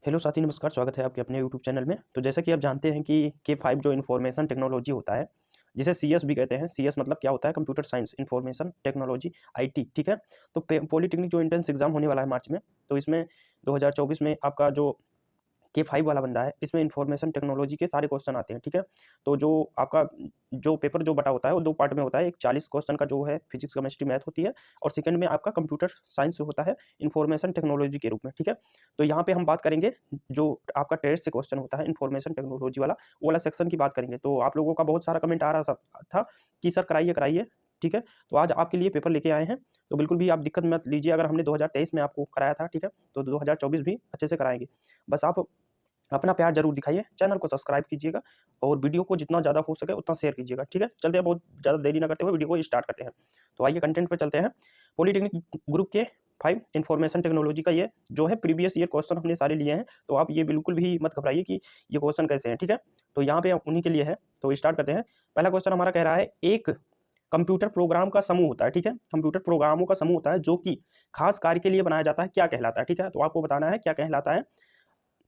Hello साथी, नमस्कार। स्वागत है आपके अपने यूट्यूब चैनल में। तो जैसा कि आप जानते हैं कि K5 जो इन्फॉर्मेशन टेक्नोलॉजी होता है, जिसे CS भी कहते हैं। CS मतलब क्या होता है? Computer science, information technology, IT, ठीक है। तो पॉलिटेक्निक जो एंट्रेंस एग्जाम होने वाला है मार्च में, तो इसमें 2024 में आपका जो K5 वाला बंदा है, इसमें इन्फॉर्मेशन टेक्नोलॉजी के सारे क्वेश्चन आते हैं, ठीक है। तो जो आपका जो पेपर जो बटा होता है वो दो पार्ट में होता है। एक 40 क्वेश्चन का जो है फिजिक्स केमिस्ट्री मैथ होती है, और सेकंड में आपका कंप्यूटर साइंस होता है इन्फॉर्मेशन टेक्नोलॉजी के रूप में, ठीक है। तो यहाँ पे हम बात करेंगे जो आपका टेस्ट से क्वेश्चन होता है इन्फॉर्मेशन टेक्नोलॉजी वाला, वो वाला सेक्शन की बात करेंगे। तो आप लोगों का बहुत सारा कमेंट आ रहा था कि सर कराइए कराइए, ठीक है। तो आज आपके लिए पेपर लेके आए हैं, तो बिल्कुल भी आप दिक्कत मत लीजिए। अगर हमने 2023 में आपको कराया था, ठीक है, तो 2024 भी अच्छे से कराएंगे। बस आप अपना प्यार ज़रूर दिखाइए, चैनल को सब्सक्राइब कीजिएगा और वीडियो को जितना ज़्यादा हो सके उतना शेयर कीजिएगा, ठीक है। चलते हैं, बहुत ज़्यादा देरी ना करते हुए वीडियो को स्टार्ट करते हैं। तो आइए कंटेंट पे चलते हैं। पॉलिटेक्निक ग्रुप के 5 इन्फॉर्मेशन टेक्नोलॉजी का ये जो है प्रीवियस ईयर क्वेश्चन हमने सारे लिए हैं, तो आप ये बिल्कुल भी मत घबराइए कि ये क्वेश्चन कैसे हैं, ठीक है। तो यहाँ पे उन्हीं के लिए है, तो स्टार्ट करते हैं। पहला क्वेश्चन हमारा कह रहा है, एक कंप्यूटर प्रोग्राम का समूह होता है, ठीक है। कंप्यूटर प्रोग्रामों का समूह होता है जो कि खास कार्य के लिए बनाया जाता है, क्या कहलाता है, ठीक है। तो आपको बताना है क्या कहलाता है।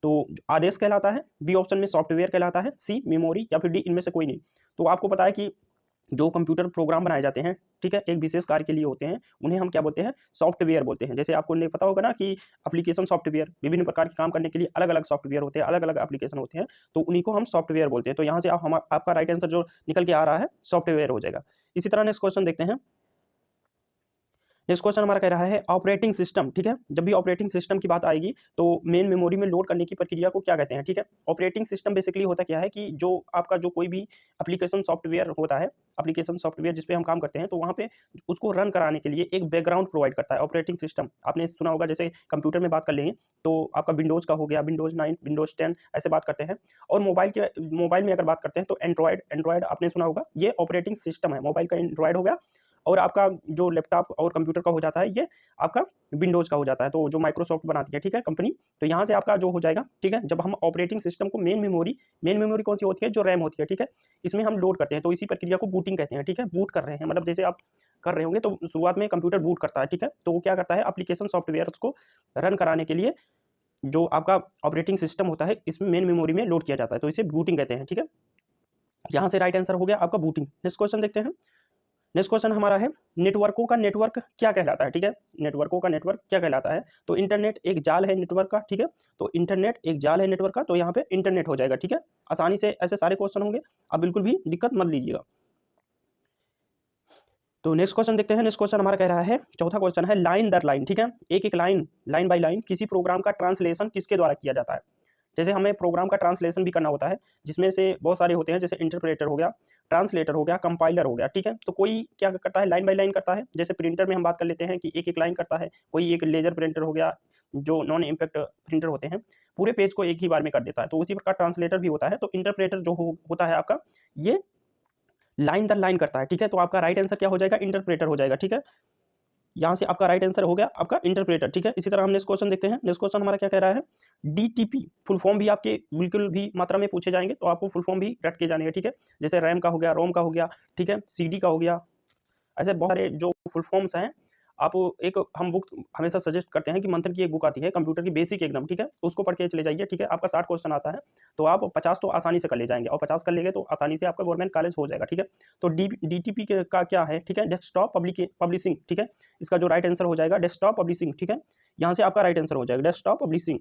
तो आदेश कहलाता है, बी ऑप्शन में सॉफ्टवेयर कहलाता है, सी मेमोरी, या फिर डी इनमें से कोई नहीं। तो आपको पता है कि जो कंप्यूटर प्रोग्राम बनाए जाते हैं, ठीक है, एक विशेष कार्य के लिए होते हैं, उन्हें हम क्या बोलते हैं? सॉफ्टवेयर बोलते हैं। जैसे आपको नहीं पता होगा ना कि एप्लीकेशन सॉफ्टवेयर, विभिन्न प्रकार के काम करने के लिए अलग अलग सॉफ्टवेयर होते हैं, अलग अलग एप्लीकेशन होते हैं, तो उन्हीं को हम सॉफ्टवेयर बोलते हैं। तो यहाँ से आपका राइट आंसर जो निकल के आ रहा है सॉफ्टवेयर हो जाएगा। इसी तरह नेक्स्ट क्वेश्चन देखते हैं। नेक्स्ट क्वेश्चन हमारा कह रहा है ऑपरेटिंग सिस्टम, ठीक है। जब भी ऑपरेटिंग सिस्टम की बात आएगी तो मेन मेमोरी में लोड करने की प्रक्रिया को क्या कहते हैं, ठीक है। ऑपरेटिंग सिस्टम बेसिकली होता क्या है कि जो आपका जो कोई भी एप्लीकेशन सॉफ्टवेयर होता है, एप्लीकेशन सॉफ्टवेयर जिस पे हम काम करते हैं, तो वहाँ पे उसको रन कराने के लिए एक बैकग्राउंड प्रोवाइड करता है ऑपरेटिंग सिस्टम। आपने सुना होगा, जैसे कंप्यूटर में बात कर लेंगे तो आपका विंडोज का हो गया, विंडोज 9, विंडोज 10, ऐसे बात करते हैं। और मोबाइल में अगर बात करते हैं तो एंड्रॉयड एंड्रॉयड आपने सुना होगा, ये ऑपरेटिंग सिस्टम है। मोबाइल का एंड्रॉयड हो गया, और आपका जो लैपटॉप और कंप्यूटर का हो जाता है, ये आपका विंडोज़ का हो जाता है, तो जो माइक्रोसॉफ्ट बनाती है, ठीक है, कंपनी। तो यहाँ से आपका जो हो जाएगा, ठीक है, जब हम ऑपरेटिंग सिस्टम को मेन मेमोरी कौन सी होती है? जो रैम होती है, ठीक है, इसमें हम लोड करते हैं, तो इसी प्रक्रिया को बूटिंग कहते हैं, ठीक है। बूट कर रहे हैं मतलब जैसे आप कर रहे होंगे तो शुरुआत में कंप्यूटर बूट करता है, ठीक है। तो वो क्या करता है? एप्लीकेशन सॉफ्टवेयर को रन कराने के लिए जो आपका ऑपरेटिंग सिस्टम होता है, इसमें मेन मेमोरी में लोड किया जाता है, तो इसे बूटिंग कहते हैं, ठीक है। यहाँ से राइट आंसर हो गया आपका बूटिंग। नेक्स्ट क्वेश्चन देखते हैं। नेक्स्ट क्वेश्चन हमारा है, नेटवर्कों का नेटवर्क क्या कहलाता है, ठीक है। नेटवर्कों का नेटवर्क क्या कहलाता है? तो इंटरनेट एक जाल है नेटवर्क का, ठीक है। तो इंटरनेट एक जाल है नेटवर्क का, तो यहाँ पे इंटरनेट हो जाएगा, ठीक है। आसानी से ऐसे सारे क्वेश्चन होंगे, आप बिल्कुल भी दिक्कत मत लीजिएगा। तो नेक्स्ट क्वेश्चन देखते हैं। नेक्स्ट क्वेश्चन हमारा कह रहा है, चौथा क्वेश्चन है, लाइन दर लाइन, ठीक है, एक एक लाइन, लाइन बाय लाइन किसी प्रोग्राम का ट्रांसलेशन किसके द्वारा किया जाता है। जैसे हमें प्रोग्राम का ट्रांसलेशन भी करना होता है, जिसमें से बहुत सारे होते हैं, जैसे इंटरप्रेटर हो गया, ट्रांसलेटर हो गया, कंपाइलर हो गया, ठीक है। तो कोई क्या करता है? लाइन बाय लाइन करता है। जैसे प्रिंटर में हम बात कर लेते हैं कि एक एक लाइन करता है, कोई एक लेजर प्रिंटर हो गया, जो नॉन इम्पैक्ट प्रिंटर होते हैं, पूरे पेज को एक ही बार में कर देता है। तो उसी प्रकार ट्रांसलेटर भी होता है। तो इंटरप्रेटर जो होता है आपका, ये लाइन दर लाइन करता है, ठीक है। तो आपका राइट आंसर क्या हो जाएगा? इंटरप्रेटर हो जाएगा, ठीक है। यहाँ से आपका राइट आंसर हो गया आपका इंटरप्रेटर, ठीक है। इसी तरह हम नेक्स्ट क्वेश्चन देखते हैं। नेक्स्ट क्वेश्चन हमारा क्या कह रहा है, डीटीपी फुल फॉर्म भी आपके बिल्कुल भी मात्रा में पूछे जाएंगे, तो आपको फुल फॉर्म भी रट के जाने हैं, ठीक है। जैसे रैम का हो गया, रोम का हो गया, ठीक है, सीडी का हो गया, ऐसे बहुत सारे जो फुल फॉर्म्स हैं। आप एक हम बुक हमेशा सजेस्ट करते हैं कि मंथन की एक बुक आती है कंप्यूटर की बेसिक एकदम, ठीक है, उसको पढ़ के चले जाइए, ठीक है। आपका 60 क्वेश्चन आता है, तो आप 50 तो आसानी से कर ले जाएंगे, और 50 कर लेंगे तो आसानी से आपका गवर्नमेंट कॉलेज हो जाएगा, ठीक है। तो डीटीपी का क्या है, ठीक है, डेस्कटॉप पब्लिशिंग, ठीक है। इसका जो राइट आंसर हो जाएगा डेस्कटॉप पब्लिशिंग, ठीक है। यहाँ से आपका राइट आंसर हो जाएगा डेस्कटॉप पब्लिशिंग।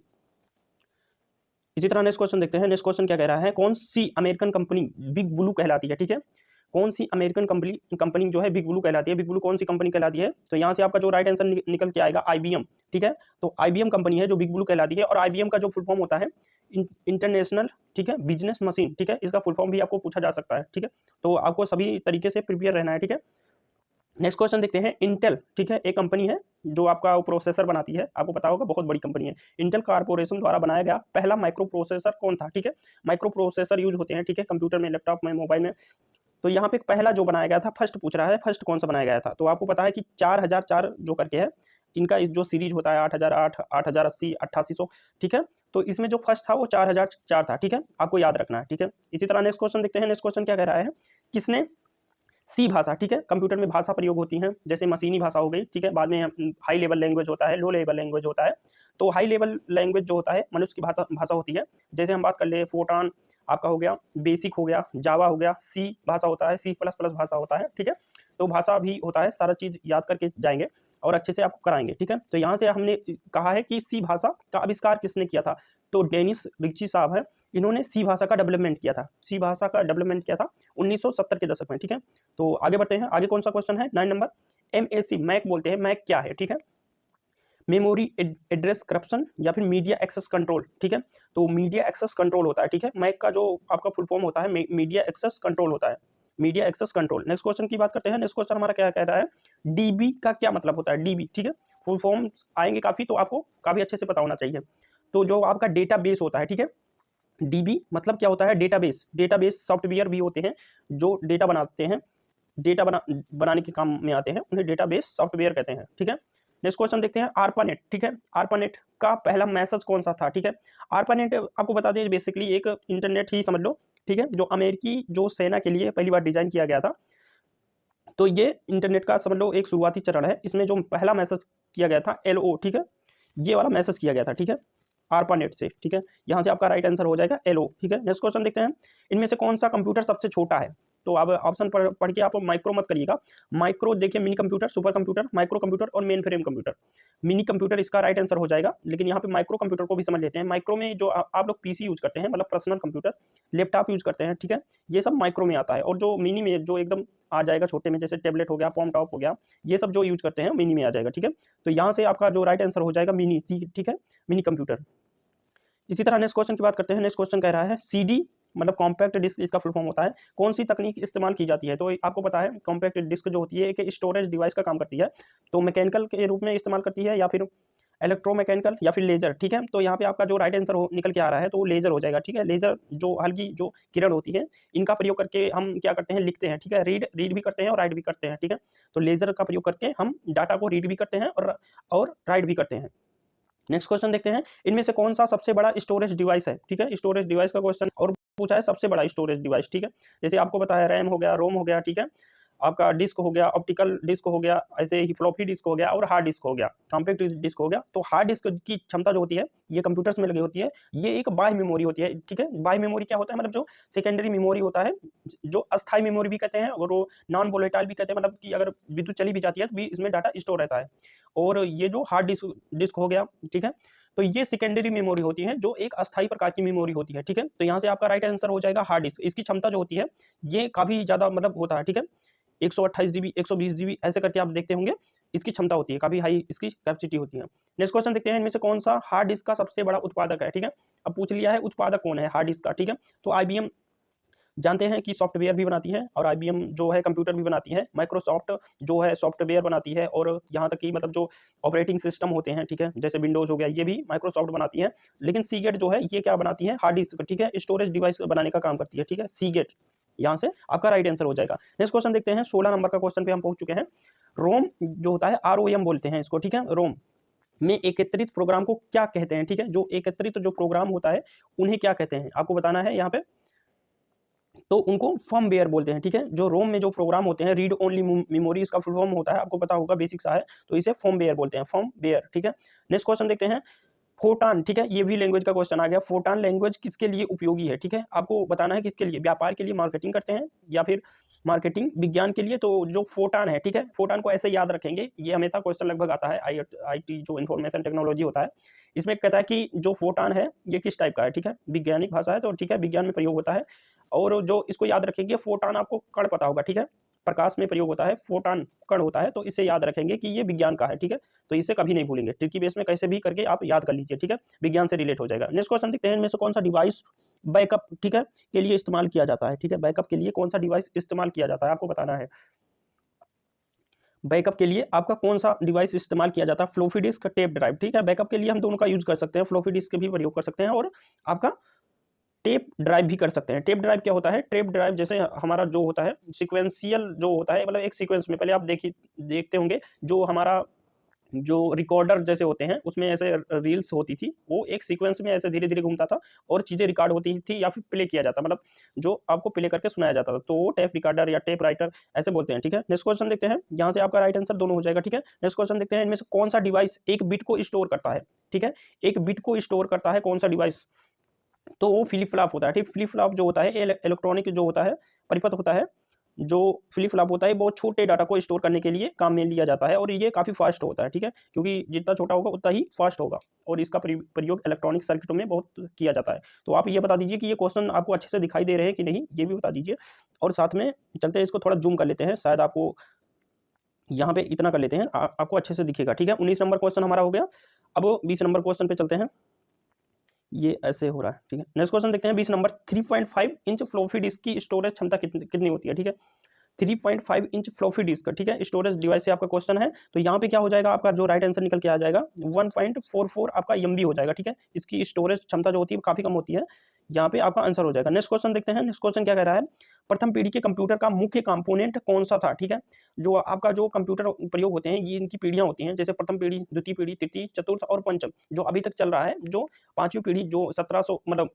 इसी तरह नेक्स्ट क्वेश्चन देखते हैं। नेक्स्ट क्वेश्चन क्या कह रहा है, कौन सी अमेरिकन कंपनी बिग ब्लू कहलाती है, ठीक है। कौन सी अमेरिकन कंपनी जो है बिग ब्लू कहलाती है? बिग ब्लू कौन सी कंपनी कहलाती है? तो यहाँ से आपका जो राइट आंसर निकल के आएगा आईबीएम, ठीक है। तो आईबीएम कंपनी है जो बिग ब्लू कहलाती है, और आईबीएम का जो फुल फॉर्म होता है इंटरनेशनल, ठीक है, बिजनेस मशीन, ठीक है। इसका फुल फॉर्म भी आपको पूछा जा सकता है, ठीक है। तो आपको सभी तरीके से प्रिपेयर रहना है, ठीक है। नेक्स्ट क्वेश्चन देखते हैं। इंटेल, ठीक है, एक कंपनी है जो आपका प्रोसेसर बनाती है, आपको पता होगा बहुत बड़ी कंपनी है। इंटेल कारपोरेशन द्वारा बनाया गया पहला माइक्रो प्रोसेसर कौन था, ठीक है। माइक्रो प्रोसेसर यूज होते हैं, ठीक है, कंप्यूटर में, लैपटॉप में, मोबाइल में। तो यहाँ पे पहला जो बनाया गया था, फर्स्ट पूछ रहा है, फर्स्ट कौन सा बनाया गया था। तो आपको पता है कि 4004 जो करके है, इनका जो सीरीज होता है 8008, 8080, 8800, ठीक है। तो इसमें जो फर्स्ट था वो 4004 था, ठीक है, आपको याद रखना है, ठीक है। इसी तरह नेक्स्ट क्वेश्चन देखते हैं। नेक्स्ट क्वेश्चन क्या कह रहा है, किसने सी भाषा, ठीक है, कंप्यूटर में भाषा प्रयोग होती है, जैसे मशीनी भाषा हो गई, ठीक है, बाद में हाई लेवल लैंग्वेज होता है, लो लेवल लैंग्वेज होता है। तो हाई लेवल लैंग्वेज जो होता है मनुष्य की भाषा होती है। जैसे हम बात कर ले फोटान आपका हो गया, बेसिक हो गया, जावा हो गया, सी भाषा होता है, C++ भाषा होता है, ठीक है। तो भाषा भी होता है, सारा चीज़ याद करके जाएंगे और अच्छे से आपको कराएंगे, ठीक है। तो यहाँ से हमने कहा है कि सी भाषा का आविष्कार किसने किया था, तो डेनिस रिची साहब है, इन्होंने सी भाषा का डेवलपमेंट किया था। सी भाषा का डेवलपमेंट किया था 1970 के दशक में, ठीक है। तो आगे बढ़ते हैं, आगे कौन सा क्वेश्चन है 9 नंबर, MAC मैक बोलते हैं, मैक क्या है, ठीक है। मेमोरी एड्रेस करप्शन या फिर मीडिया एक्सेस कंट्रोल, ठीक है। तो मीडिया एक्सेस कंट्रोल होता है, ठीक है। मैक का जो आपका फुल फॉर्म होता है मीडिया एक्सेस कंट्रोल होता है, media access control. Next question की बात करते हैं। नेक्स्ट क्वेश्चन हमारा क्या कह रहा है, डीबी का क्या मतलब होता है, डीबी, ठीक है। फुल फॉर्म आएंगे काफी, तो आपको काफी अच्छे से पता होना चाहिए। तो जो आपका डेटा बेस होता है, ठीक है, डीबी मतलब क्या होता है, डेटाबेस। डेटाबेस सॉफ्टवेयर भी होते हैं जो डेटा बनाते हैं, डेटा बनाने के काम में आते हैं, उन्हें डेटाबेस सॉफ्टवेयर कहते हैं, ठीक है। नेक्स्ट क्वेश्चन देखते हैं, आर्पानेट, ठीक है। आर्पानेट का पहला मैसेज कौन सा था, ठीक है। आर्पानेट आपको बता दें बेसिकली एक इंटरनेट ही समझ लो, ठीक है, जो अमेरिकी जो सेना के लिए पहली बार डिजाइन किया गया था। तो ये इंटरनेट का समझ लो एक शुरुआती चरण है। इसमें जो पहला मैसेज किया गया था LO, ठीक है, ये वाला मैसेज किया गया था, ठीक है, आर्पानेट से, ठीक है। यहाँ से आपका राइट आंसर हो जाएगा LO, ठीक है। नेक्स्ट क्वेश्चन देखते हैं, इनमें से कौन सा कंप्यूटर सबसे छोटा है। तो अब ऑप्शन पढ़ के आप माइक्रो मत करिएगा। माइक्रो देखिए, mini computer, super computer, micro computer और mainframe computer. Mini computer इसका राइट आंसर हो जाएगा, लेकिन यहाँ पे माइक्रो कंप्यूटर को भी समझ लेते हैं। माइक्रो में जो आप लोग PC यूज करते हैं, मतलब पर्सनल कंप्यूटर, लैपटॉप यूज करते हैं, ठीक है, ये सब माइक्रो में आता है। और जो मिनी में जो एकदम आ जाएगा छोटे में, जैसे टेबलेट हो गया, पॉम टॉप हो गया, ये सब जो यूज करते हैं मिनी में आ जाएगा, ठीक है। तो यहाँ से आपका जो राइट आंसर हो जाएगा मिनी, ठीक है, मिनी कंप्यूटर। इसी तरह नेक्स्ट क्वेश्चन की बात करते हैं। नेक्स्ट क्वेश्चन कह रहा है CD मतलब कॉम्पैक्ट डिस्क, इसका फुल फॉर्म होता है, कौन सी तकनीक इस्तेमाल की जाती है। तो आपको पता है कॉम्पैक्ट डिस्क जो होती है एक स्टोरेज डिवाइस का काम करती है। तो मैकेनिकल के रूप में इस्तेमाल करती है या फिर इलेक्ट्रोमैकेनिकल या फिर लेजर, ठीक है। तो यहाँ पे आपका जो राइट आंसर निकल के आ रहा है तो वो लेजर हो जाएगा, ठीक है। लेजर जो हल्की जो किरण होती है, इनका प्रयोग करके हम क्या करते हैं, लिखते हैं, ठीक है। रीड भी करते हैं और राइट भी करते हैं, ठीक है। तो लेजर का प्रयोग करके हम डाटा को रीड भी करते हैं और राइट भी करते हैं। नेक्स्ट क्वेश्चन देखते हैं, इनमें से कौन सा सबसे बड़ा स्टोरेज डिवाइस है, ठीक है। स्टोरेज डिवाइस का क्वेश्चन और पूछा है सबसे बड़ा स्टोरेज डिवाइस, ठीक है। जैसे आपको पता है रैम हो गया, रोम हो गया, ठीक है, आपका डिस्क हो गया, ऑप्टिकल डिस्क हो गया, ऐसे ही फ्लॉपी डिस्क हो गया और हार्ड डिस्क हो गया, कॉम्पैक्ट डिस्क हो गया। तो हार्ड डिस्क की क्षमता जो होती है ये कंप्यूटर्स में लगी होती है, ये एक बाह्य मेमोरी होती है, ठीक है। बाह्य मेमोरी क्या होता है, मतलब जो सेकेंडरी मेमोरी होता है, जो अस्थायी मेमोरी भी कहते हैं और वो नॉन वोलेटाइल भी कहते हैं, मतलब कि अगर विद्युत चली भी जाती है तो भी इसमें डाटा स्टोर रहता है। और ये जो हार्ड डिस्क हो गया, ठीक है, तो ये सेकेंडरी मेमोरी होती है जो एक अस्थायी प्रकार की मेमोरी होती है, ठीक है। तो यहाँ से आपका राइट आंसर हो जाएगा हार्ड डिस्क। इसकी क्षमता जो होती है ये काफी ज्यादा मतलब होता है, ठीक है, 128 GB 120 GB ऐसे करके आप देखते होंगे, इसकी क्षमता होती है, काफी हाई इसकी कैपेसिटी होती है। नेक्स्ट क्वेश्चन देखते हैं, इनमें से कौन सा हार्ड डिस्क का सबसे बड़ा उत्पादक है, ठीक है। अब पूछ लिया है उत्पादक कौन है हार्ड डिस्क का, ठीक है। तो IBM जानते हैं कि सॉफ्टवेयर भी बनाती है और IBM जो है कंप्यूटर भी बनाती है, माइक्रोसॉफ्ट जो है सॉफ्टवेयर बनाती है, और यहाँ तक कि मतलब जो ऑपरेटिंग सिस्टम होते हैं, ठीक है, जैसे विंडोज हो गया, ये भी माइक्रोसॉफ्ट बनाती है। लेकिन सीगेट जो है ये क्या बनाती है, हार्ड डिस्क, ठीक है, स्टोरेज डिवाइस बनाने का काम करती है, ठीक है, सीगेट। यहाँ से आपका राइट आंसर हो जाएगा। नेक्स्ट क्वेश्चन देखते हैं, 16 नंबर का क्वेश्चन पे हम पहुंच चुके हैं। रोम जो होता है ROM बोलते हैं इसको, ठीक है। रोम में एकत्रित प्रोग्राम को क्या कहते हैं, ठीक है। जो एकत्रित जो प्रोग्राम होता है उन्हें क्या कहते हैं आपको बताना है यहाँ पे। तो उनको फर्मवेयर बोलते हैं, ठीक है। जो रोम में जो प्रोग्राम होते हैं, रीड ओनली मेमोरी इसका फुल फॉर्म होता है, आपको पता होगा, बेसिक सा है, तो इसे फर्मवेयर बोलते हैं, फर्मवेयर, ठीक है। नेक्स्ट क्वेश्चन देखते हैं, फोटान, ठीक है, ये भी लैंग्वेज का क्वेश्चन आ गया। फोटान लैंग्वेज किसके लिए उपयोगी है, ठीक है, आपको बताना है किसके लिए, व्यापार के लिए, मार्केटिंग करते हैं या फिर मार्केटिंग विज्ञान के लिए। तो जो फोटान है, ठीक है, फोटान को ऐसे याद रखेंगे, ये हमेशा क्वेश्चन लगभग आता है, IT जो इन्फॉर्मेशन टेक्नोलॉजी होता है, इसमें कहता है कि जो फोटान है ये किस टाइप का है, ठीक है, वैज्ञानिक भाषा है, तो ठीक है, विज्ञान में प्रयोग होता है। और जो इसको याद रखेंगे, फोटान आपको कण पता होगा, ठीक है, प्रकाश में प्रयोग होता है, फोटान कण होता है, तो इसे याद रखेंगे कि ये विज्ञान का है, ठीक है। तो इसे कभी नहीं भूलेंगे, ट्रिकी बेस में कैसे भी करके आप याद कर लीजिए, ठीक है, विज्ञान से रिलेट हो जाएगा। नेक्स्ट क्वेश्चन देखते हैं, इनमें से कौन सा डिवाइस बैकअप, ठीक है, के लिए इस्तेमाल किया जाता है, ठीक है। बैकअप के लिए कौन सा डिवाइस इस्तेमाल किया जाता है आपको बताना है। बैकअप के लिए आपका कौन सा डिवाइस इस्तेमाल किया जाता है, फ्लॉपी डिस्क, टेप ड्राइव, ठीक है। बैकअप के लिए हम दोनों का यूज कर सकते हैं, फ्लॉपी डिस्क भी प्रयोग कर सकते हैं और आपका टेप ड्राइव भी कर सकते हैं। टेप ड्राइव क्या होता है, टेप ड्राइव जैसे हमारा जो होता है सिक्वेंशियल जो होता है, मतलब एक सीक्वेंस में, पहले आप देखते होंगे जो हमारा जो रिकॉर्डर जैसे होते हैं उसमें ऐसे रील्स होती थी, वो एक सीक्वेंस में ऐसे धीरे धीरे घूमता था और चीज़ें रिकॉर्ड होती थी या फिर प्ले किया जाता, मतलब जो आपको प्ले करके सुनाया जाता था, तो वो टेप रिकॉर्डर या टेप राइटर ऐसे बोलते हैं। ठीक है, नेक्स्ट क्वेश्चन देखते हैं, यहाँ से आपका राइट आंसर दोनों हो जाएगा। ठीक है, नेक्स्ट क्वेश्चन देखते हैं, इनमें से कौन सा डिवाइस एक बिट को स्टोर करता है। ठीक है, एक बिट को स्टोर करता है कौन सा डिवाइस, तो वो फ्लिप फ्लॉप होता है। ठीक, फ्लिप फ्लॉप जो होता है इलेक्ट्रॉनिक जो होता है परिपथ होता है, जो फ्लिप फ्लॉप होता है बहुत छोटे डाटा को स्टोर करने के लिए काम में लिया जाता है और ये काफ़ी फास्ट होता है। ठीक है, क्योंकि जितना छोटा होगा उतना ही फास्ट होगा और इसका प्रयोग इलेक्ट्रॉनिक सर्किटों में बहुत किया जाता है। तो आप ये बता दीजिए कि ये क्वेश्चन आपको अच्छे से दिखाई दे रहे हैं कि नहीं, ये भी बता दीजिए। और साथ में चलते हैं, इसको थोड़ा जूम कर लेते हैं, शायद आपको यहाँ पे इतना कर लेते हैं, आपको अच्छे से दिखेगा। ठीक है, 19 नंबर क्वेश्चन हमारा हो गया। अब 20 नंबर क्वेश्चन पे चलते हैं, ये ऐसे हो रहा है। ठीक है, नेक्स्ट क्वेश्चन देखते हैं 20 नंबर, 3.5 इंच फ्लॉपी डिस्क की स्टोरेज क्षमता कितनी होती है। ठीक है, 3.5 इंच फ्लॉपी डिस्क, ठीक है, स्टोरेज डिवाइस से आपका क्वेश्चन है। तो यहाँ पे क्या हो जाएगा, आपका जो राइट आंसर निकल के आ जाएगा 1.44 आपका एमबी हो जाएगा। ठीक है, इसकी स्टोरेज क्षमता जो होती है काफी कम होती है, यहाँ पे आपका आंसर हो जाएगा। नेक्स्ट क्वेश्चन देखते हैं, नेक्स्ट क्वेश्चन क्या कह रहा है, प्रथम पीढ़ी के कंप्यूटर का मुख्य कंपोनेंट कौन सा था। ठीक है, जो आपका जो कंप्यूटर प्रयोग होते हैं ये इनकी पीढ़ियां होती हैं, जैसे प्रथम पीढ़ी, द्वितीय पीढ़ी, तृतीय, चतुर्थ और पंचम। जो अभी तक चल रहा है, जो पांचवी पीढ़ी, जो 1700 मतलब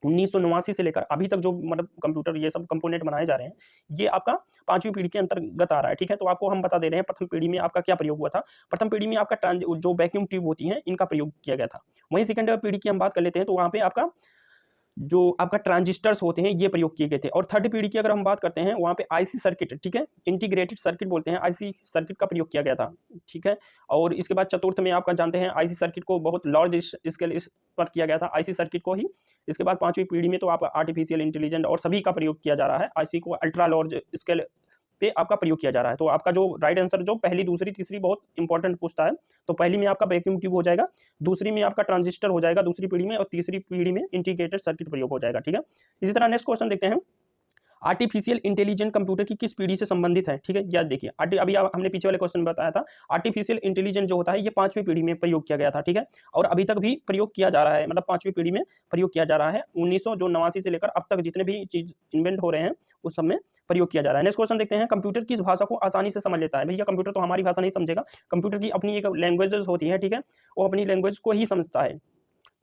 1989 से लेकर अभी तक जो मतलब कंप्यूटर ये सब कंपोनेंट बनाए जा रहे हैं, ये आपका पांचवी पीढ़ी के अंतर्गत आ रहा है। ठीक है, तो आपको हम बता दे रहे हैं प्रथम पीढ़ी में आपका क्या प्रयोग हुआ था। प्रथम पीढ़ी में आपका जो वैक्यूम ट्यूब होती है इनका प्रयोग किया गया था। वहीं सेकंड पीढ़ी की हम बात कर लेते हैं, तो वहां पे आपका जो आपका ट्रांजिस्टर्स होते हैं ये प्रयोग किए गए थे। और थर्ड पीढ़ी की अगर हम बात करते हैं, वहाँ पे आईसी सर्किट, ठीक है, इंटीग्रेटेड सर्किट बोलते हैं, आईसी सर्किट का प्रयोग किया गया था। ठीक है, और इसके बाद चतुर्थ में आपका जानते हैं आईसी सर्किट को बहुत लार्ज स्केल पर किया गया था, आईसी सर्किट को ही। इसके बाद पांचवी पीढ़ी में तो आप आर्टिफिशियल इंटेलिजेंस और सभी का प्रयोग किया जा रहा है, आईसी को अल्ट्रा लार्ज स्केल पे आपका प्रयोग किया जा रहा है। तो आपका जो राइट आंसर जो पहली, दूसरी, तीसरी बहुत इंपॉर्टेंट पूछता है, तो पहली में आपका वैक्यूम ट्यूब हो जाएगा, दूसरी में आपका ट्रांजिस्टर हो जाएगा दूसरी पीढ़ी में, और तीसरी पीढ़ी में इंटीग्रेटेड सर्किट प्रयोग हो जाएगा। ठीक है, इसी तरह नेक्स्ट क्वेश्चन देखते हैं, आर्टिफिशियल इंटेलिजेंट कंप्यूटर की किस पीढ़ी से संबंधित है। ठीक है, याद देखिए, अभी हमने पीछे वाले क्वेश्चन में बताया था, आर्टिफिशियल इंटेलिजेंट जो होता है ये पांचवी पीढ़ी में प्रयोग किया गया था। ठीक है, और अभी तक भी प्रयोग किया जा रहा है, मतलब पांचवी पीढ़ी में प्रयोग किया जा रहा है। 1989 से लेकर अब तक जितने भी चीज इन्वेंट हो रहे हैं उस सब में प्रयोग किया जा रहा है। नेक्स्ट क्वेश्चन देखते हैं, कंप्यूटर किस भाषा को आसानी से समझ लेता है। भैया कंप्यूटर तो हमारी भाषा नहीं समझेगा, कंप्यूटर की अपनी एक लैंग्वेजेस होती है। ठीक है, वो अपनी लैंग्वेज को ही समझता है।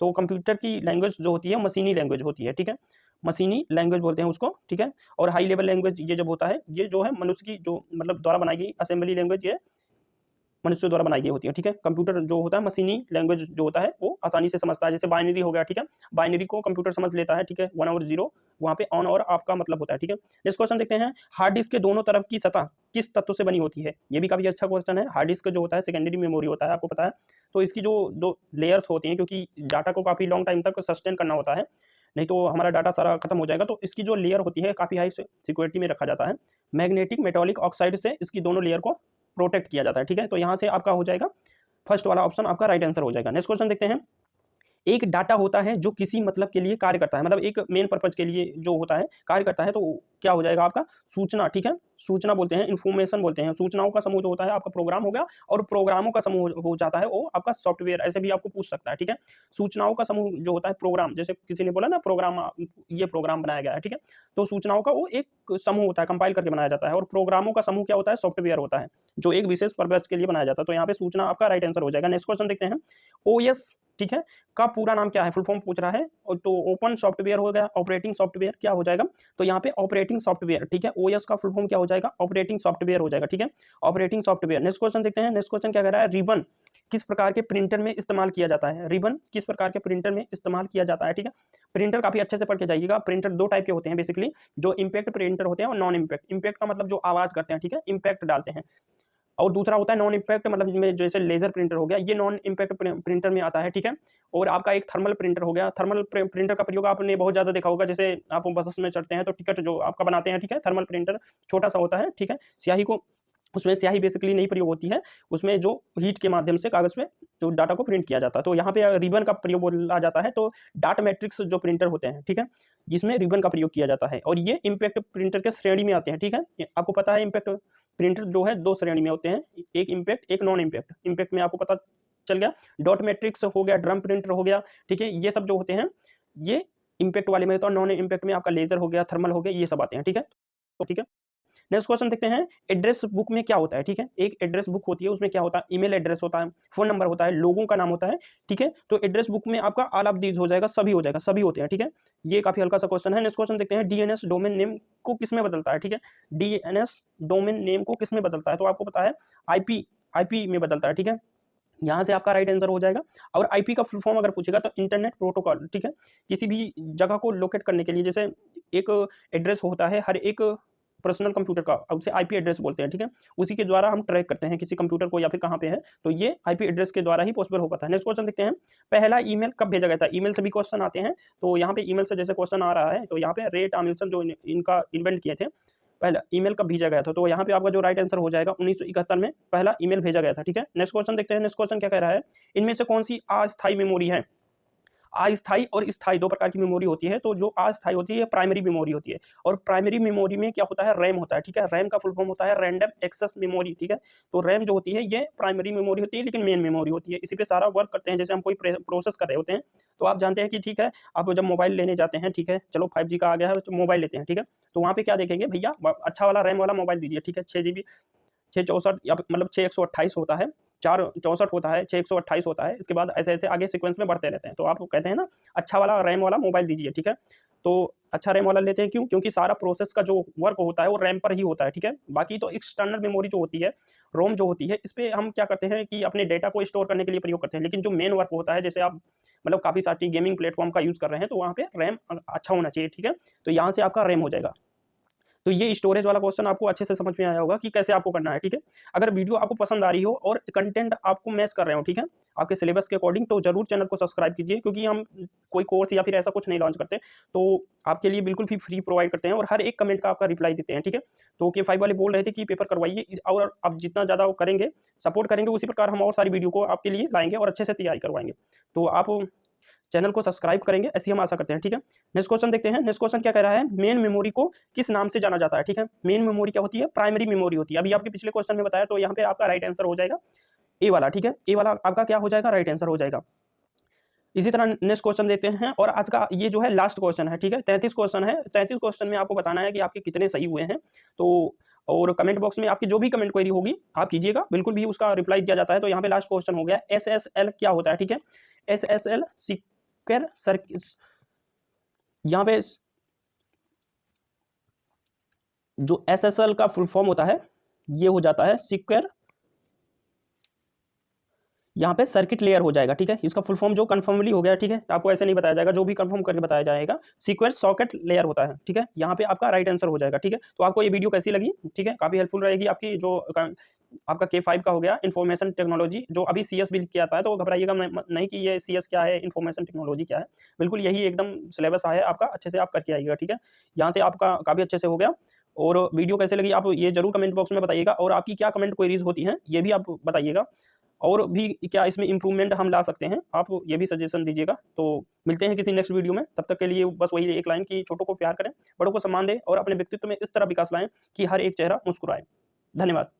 तो कंप्यूटर की लैंग्वेज जो होती है मशीनी लैंग्वेज होती है। ठीक है, मशीनी लैंग्वेज बोलते हैं उसको। ठीक है, और हाई लेवल लैंग्वेज ये जब होता है, ये जो है मनुष्य की जो मतलब द्वारा बनाई गई असेंबली लैंग्वेज, ये मनुष्य द्वारा बनाई गई होती है। ठीक है, कंप्यूटर जो होता है मशीनी लैंग्वेज जो होता है वो आसानी से समझता है, जैसे बाइनरी हो गया। ठीक है, बाइनरी को कंप्यूटर समझ लेता है। ठीक है, 1 और 0 वहाँ पे ऑन और ऑफ का मतलब होता है। ठीक है, नेक्स्ट क्वेश्चन देखते हैं, हार्ड डिस्क के दोनों तरफ की सतह किस तत्व से बनी होती है। ये भी काफी अच्छा क्वेश्चन है। हार्ड डिस्क जो होता है सेकेंडरी मेमोरी होता है, आपको पता है। तो इसकी जो दो लेयर्स होती हैं, क्योंकि डाटा को काफी लॉन्ग टाइम तक सस्टेन करना होता है, नहीं तो हमारा डाटा सारा खत्म हो जाएगा, तो इसकी जो लेयर होती है काफी हाई सिक्योरिटी में रखा जाता है। मैग्नेटिक मेटालिक ऑक्साइड से इसकी दोनों लेयर को प्रोटेक्ट किया जाता है। ठीक है, तो यहाँ से आपका हो जाएगा फर्स्ट वाला ऑप्शन आपका राइट आंसर हो जाएगा। नेक्स्ट क्वेश्चन देखते हैं, एक डाटा होता है जो किसी मतलब के लिए कार्य करता है, मतलब एक मेन पर्पज के लिए जो होता है कार्य करता है, तो क्या हो जाएगा आपका सूचना। ठीक है, सूचना बोलते हैं, इन्फॉर्मेशन बोलते हैं। सूचनाओं का समूह जो होता है आपका प्रोग्राम हो गया, और प्रोग्रामों का समूह हो जाता है वो आपका सॉफ्टवेयर, ऐसे भी आपको पूछ सकता है। ठीक है, सूचनाओं का समूह जो होता है प्रोग्राम, जैसे किसी ने बोला ना प्रोग्राम, ये प्रोग्राम बनाया गया है। ठीक है, तो सूचनाओं का वो एक समूह होता है, कंपाइल करके बनाया जाता है, और प्रोग्रामों का समूह क्या होता है, सॉफ्टवेयर होता है, जो एक विशेष पर्पज के लिए बनाया जाता है। तो यहाँ पे सूचना आपका राइट आंसर हो जाएगा। नेक्स्ट क्वेश्चन देखते हैं, ओएस, ठीक है, का पूरा नाम क्या है, फुल फॉर्म पूछ रहा है। और तो ओपन सॉफ्टवेयर हो गया, ऑपरेटिंग सॉफ्टवेयर क्या हो जाएगा, तो यहाँ पे ऑपरेटिंग सॉफ्टवेयर। ठीक है, ओएस का फुल फॉर्म क्या हो जाएगा, ऑपरेटिंग सॉफ्टवेयर हो जाएगा। ठीक है, ऑपरेटिंग सॉफ्टवेयर। नेक्स्ट क्वेश्चन देखते हैं, नेक्स्ट क्वेश्चन क्या कह रहा है, रिबन किस प्रकार के प्रिंटर में इस्तेमाल किया जाता है। रिबन किस प्रकार के प्रिंटर में इस्तेमाल किया जाता है। ठीक है, प्रिंटर काफी अच्छे से पढ़ के जाइएगा। प्रिंटर दो टाइप के होते हैं बेसिकली, जो इम्पैक्ट प्रिंटर होते हैं और नॉन इम्पैक्ट। इम्पैक्ट का मतलब जो आवाज करते हैं, ठीक है, इम्पैक्ट डालते हैं, और दूसरा होता है नॉन इम्पैक्ट, मतलब में जैसे लेजर प्रिंटर हो गया, ये नॉन इम्पैक्ट प्रिंटर में आता है। ठीक है, और आपका एक थर्मल प्रिंटर हो गया। थर्मल प्रिंटर का प्रयोग आपने बहुत ज्यादा देखा होगा, जैसे आप बस में चढ़ते हैं तो टिकट जो आपका बनाते हैं, ठीक है, थर्मल प्रिंटर छोटा सा होता है। ठीक है, स्याही को, उसमें स्याही बेसिकली नहीं प्रयोग होती है, उसमें जो हीट के माध्यम से कागज पे तो डाटा को प्रिंट किया जाता है। तो यहाँ पे रिबन का प्रयोग बोला जाता है। तो डाटा मैट्रिक्स जो प्रिंटर होते हैं, ठीक है, जिसमें रिबन का प्रयोग किया जाता है, और ये इम्पैक्ट प्रिंटर के श्रेणी में आते हैं। ठीक है, आपको पता है इम्पैक्ट प्रिंटर जो है दो श्रेणी में होते हैं, एक इम्पैक्ट एक नॉन इम्पैक्ट। इम्पैक्ट में आपको पता चल गया, डॉट मैट्रिक्स हो गया, ड्रम प्रिंटर हो गया। ठीक है, ये सब जो होते हैं ये इम्पैक्ट वाले में, तो नॉन इम्पैक्ट में आपका लेजर हो गया, थर्मल हो गया, ये सब आते हैं। ठीक है, तो ठीक है, नेक्स्ट क्वेश्चन देखते हैं, एड्रेस बुक में क्या होता है, ठीक है। एक एड्रेस बुक होती है, उसमें क्या होता है, ईमेल एड्रेस होता है, फोन नंबर होता है, लोगों का नाम होता है, ठीक है। तो एड्रेस बुक में आपका ऑल ऑफ दीज हो जाएगा, सभी हो जाएगा, सभी होते हैं, ठीक है। ये काफी हल्का सा क्वेश्चन है। नेक्स्ट क्वेश्चन देखते हैं, डीएनएस डोमेन नेम को किसमें बदलता है, ठीक है। डीएनएस डोमेन नेम को किसमें बदलता है, तो आपको पता है आईपी में बदलता है, ठीक है। यहाँ से आपका राइट आंसर हो जाएगा। और आईपी का फुल फॉर्म अगर पूछेगा तो इंटरनेट प्रोटोकॉल, ठीक है। किसी भी जगह को लोकेट करने के लिए, जैसे एक एड्रेस होता है हर एक पर्सनल कंप्यूटर का, उसे आईपी एड्रेस बोलते हैं, ठीक है। उसी के द्वारा हम ट्रैक करते हैं किसी कंप्यूटर को या फिर कहाँ पे है, तो ये आईपी एड्रेस के द्वारा ही पॉसिबल हो पाता है। नेक्स्ट क्वेश्चन देखते हैं, पहला ईमेल कब भेजा गया था। ईमेल से भी क्वेश्चन आते हैं, तो यहाँ पे ईमेल से जैसे क्वेश्चन आ रहा है, तो यहाँ पे रे टॉमलिंसन जो इनका इन्वेंट किए थे, पहला ईमेल कब भेजा गया था, तो यहाँ पे आपका जो राइट आंसर हो जाएगा 1971 में पहला ईमेल भेजा गया था, ठीक है। नेक्स्ट क्वेश्चन देखते हैं, नेक्स्ट क्वेश्चन क्या कह रहा है, इनमें से कौन सी अस्थायी मेमोरी है। अस्थायी और स्थायी दो प्रकार की मेमोरी होती है। तो जो अस्थायी होती है प्राइमरी मेमोरी होती है, और प्राइमरी मेमोरी में क्या होता है, रैम होता है, ठीक है। रैम का फुल फॉर्म होता है रैंडम एक्सेस मेमोरी, ठीक है। तो रैम जो होती है ये प्राइमरी मेमोरी होती है, लेकिन मेन मेमोरी होती है, इसी पे सारा वर्क करते हैं। जैसे हम कोई प्रोसेस कर रहे होते हैं, तो आप जानते हैं कि ठीक है, आप जब मोबाइल लेने जाते हैं, ठीक है, चलो 5G का आ गया है, तो मोबाइल लेते हैं, ठीक है। तो वहाँ पे क्या देखेंगे भैया, अच्छा वाला रैम वाला मोबाइल दीजिए, ठीक है। 6 GB 664 या मतलब 6128 होता है, 464 होता है, 6128 होता है। इसके बाद ऐसे-ऐसे आगे सीक्वेंस में बढ़ते रहते हैं। तो आप कहते हैं ना, अच्छा वाला रैम वाला मोबाइल दीजिए, ठीक है। तो अच्छा रैम वाला लेते हैं, क्यों? क्योंकि सारा प्रोसेस का जो वर्क होता है वो रैम पर ही होता है, ठीक है। बाकी तो एक्सटर्नल मेमोरी जो होती है, रोम जो होती है, इस पे हम क्या करते हैं कि अपने डेटा को स्टोर करने के लिए प्रयोग करते हैं। लेकिन जो मेन वर्क होता है, जैसे आप मतलब काफ़ी सारी गेमिंग प्लेटफ़ॉर्म का यूज़ कर रहे हैं, तो वहाँ पे रैम अच्छा होना चाहिए, ठीक है। तो यहाँ से आपका रैम हो जाएगा। तो ये स्टोरेज वाला क्वेश्चन आपको अच्छे से समझ में आया होगा कि कैसे आपको करना है, ठीक है। अगर वीडियो आपको पसंद आ रही हो और कंटेंट आपको मैच कर रहे हो, ठीक है, आपके सिलेबस के अकॉर्डिंग, तो जरूर चैनल को सब्सक्राइब कीजिए, क्योंकि हम कोई कोर्स या फिर ऐसा कुछ नहीं लॉन्च करते, तो आपके लिए बिल्कुल भी फ्री प्रोवाइड करते हैं और हर एक कमेंट का आपका रिप्लाई देते हैं, ठीक है। तो K5 वाले बोल रहे थे कि पेपर करवाइए, और आप जितना ज़्यादा करेंगे, सपोर्ट करेंगे, उसी प्रकार हम और सारी वीडियो को आपके लिए लाएंगे और अच्छे से तैयारी करवाएंगे। तो आप चैनल को सब्सक्राइब करेंगे, ऐसी हम आशा करते हैं, ठीक है। नेक्स्ट क्वेश्चन देखते हैं, नेक्स्ट क्वेश्चन क्या कह रहा है, मेन मेमोरी को किस नाम से जाना जाता है, ठीक है। मेन मेमोरी क्या होती है, प्राइमरी मेमोरी होती है। अभी आपके पिछले क्वेश्चन में बताया, तो यहाँ पे आपका राइट आंसर हो जाएगा ए वाला, ठीक है। ए वाला आपका क्या हो जाएगा, राइट आंसर हो जाएगा। इसी तरह नेक्स्ट क्वेश्चन देते हैं, और आज का ये जो है लास्ट क्वेश्चन है, ठीक है। 33 क्वेश्चन है, 33 क्वेश्चन में आपको बताना है कि आपके कितने सही हुए हैं। तो और कमेंट बॉक्स में आपकी जो भी कमेंट क्वेरी होगी आप कीजिएगा, बिल्कुल भी उसका रिप्लाई दिया जाता है। तो यहाँ पे लास्ट क्वेश्चन हो गया, SSL क्या होता है, ठीक है। SSL सिक्योर सर्किट, यहाँ पे जो SSL का फुल फॉर्म होता है, ये हो जाता है सिक्योर, यहाँ पे सर्किट लेयर हो जाएगा, ठीक है। इसका फुल फॉर्म जो कंफर्मली हो गया, ठीक है, आपको ऐसे नहीं बताया जाएगा, जो भी कंफर्म करके बताया जाएगा, सिक्योर सॉकेट लेयर होता है, ठीक है। यहाँ पे आपका राइट आंसर हो जाएगा, ठीक है। तो आपको ये वीडियो कैसी लगी, ठीक है, काफी हेल्पफुल रहेगी आपकी, जो आपका K5 का हो गया इन्फॉर्मेशन टेक्नोलॉजी, जो अभी CS भी लिख के आता है, तो घबराइएगा नहीं कि ये CS क्या है, इन्फॉर्मेशन टेक्नोलॉजी क्या है, बिल्कुल यही एकदम सिलेबस है आपका, अच्छे से आप करके आइएगा, ठीक है। यहाँ से आपका काफी अच्छे से हो गया। और वीडियो कैसे लगी आप ये जरूर कमेंट बॉक्स में बताइएगा, और आपकी क्या कमेंट क्वेरीज होती हैं ये भी आप बताइएगा, और भी क्या इसमें इम्प्रूवमेंट हम ला सकते हैं, आप ये भी सजेशन दीजिएगा। तो मिलते हैं किसी नेक्स्ट वीडियो में, तब तक के लिए बस वही एक लाइन कि छोटों को प्यार करें, बड़ों को सम्मान दें, और अपने व्यक्तित्व में इस तरह विकास लाएं कि हर एक चेहरा मुस्कुराए। धन्यवाद।